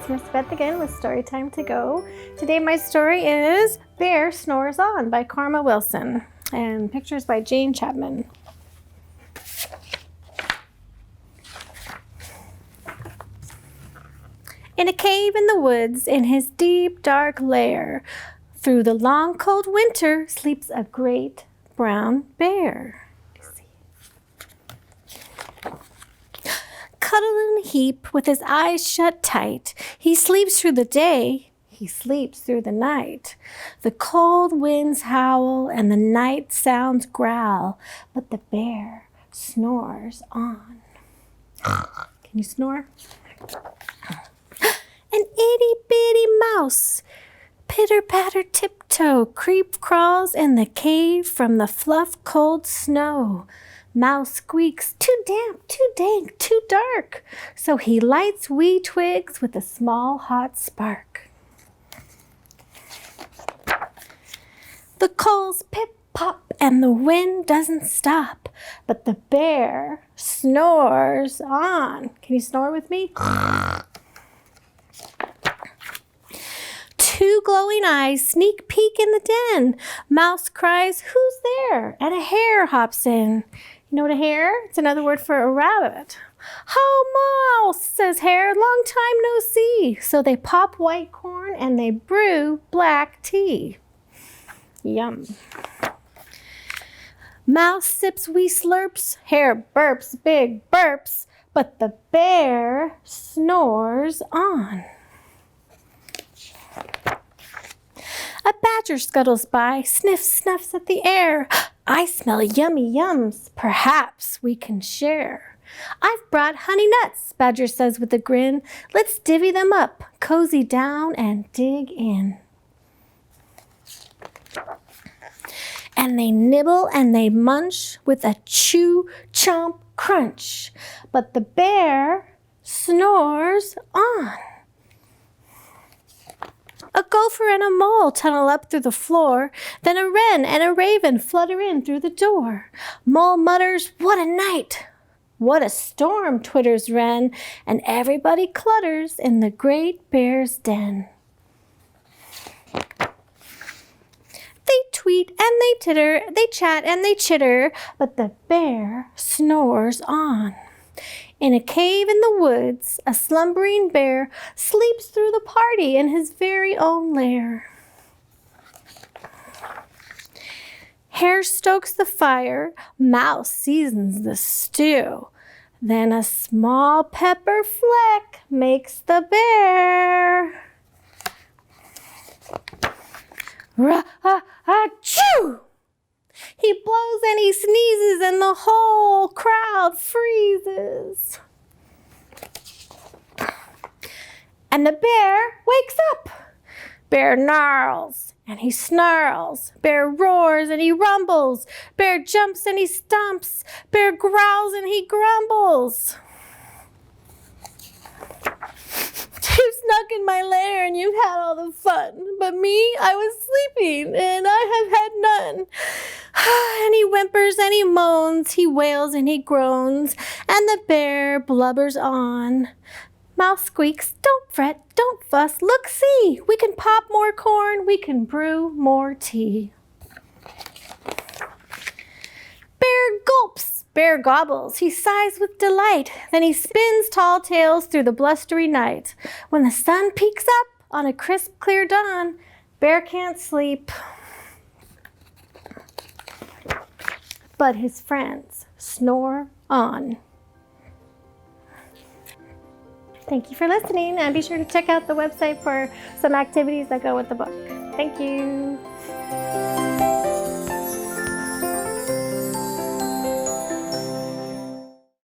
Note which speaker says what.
Speaker 1: it's Miss Beth again with Storytime to Go. Today my story is Bear Snores On by Karma Wilson and pictures by Chapman. In a cave in the woods, in his deep dark lair, through the long cold winter sleeps a great brown bear. Cuddled in a heap with his eyes shut tight, he sleeps through the day, he sleeps through the night. The cold winds howl and the night sounds growl, but the bear snores on. Can you snore? An itty-bitty mouse, pitter-patter tiptoe, creep crawls in the cave from the fluff cold snow. Mouse squeaks, too damp, too dank, too dark, so he lights wee twigs with a small hot spark. The coals pip-pop and the wind doesn't stop, but the bear snores on. Can you snore with me? Two glowing eyes sneak peek in the den. Mouse cries, "Who's there?" And a hare hops in. You know what a hare? It's another word for a rabbit. "Oh, Mouse," says Hare, "long time no see." So they pop white corn and they brew black tea. Yum. Mouse sips wee slurps, Hare burps big burps, but the bear snores on. A badger scuttles by, sniffs, snuffs at the air. "I smell yummy yums, perhaps we can share." "I've brought honey nuts," Badger says with a grin. "Let's divvy them up, cozy down and dig in." And they nibble and they munch with a chew, chomp, crunch. But the bear snores on. A gopher and a mole tunnel up through the floor. Then a wren and a raven flutter in through the door. Mole mutters, "What a night!" "What a storm!" twitters wren. And everybody clutters in the great bear's den. They tweet and they titter, they chat and they chitter, but the bear snores on. In a cave in the woods, a slumbering bear sleeps through the party in his very own lair. Hare stokes the fire, Mouse seasons the stew. Then a small pepper fleck makes the bear Ra-ah-ah-choo! He blows and he sneezes and the whole crowd freezes. And the bear wakes up. Bear gnarls and he snarls. Bear roars and he rumbles. Bear jumps and he stomps. Bear growls and he grumbles. "You've snuck in my lair and you've had all the fun, but me, I was sleeping and I have had none." And he whimpers and he moans, he wails and he groans, and the bear blubbers on. Mouse squeaks, "Don't fret, don't fuss, look, see, we can pop more corn, we can brew more tea." Bear gulps, bear gobbles, he sighs with delight, then he spins tall tales through the blustery night. When the sun peeks up on a crisp, clear dawn, bear can't sleep, but his friends snore on. Thank you for listening, and be sure to check out the website for some activities that go with the book. Thank you.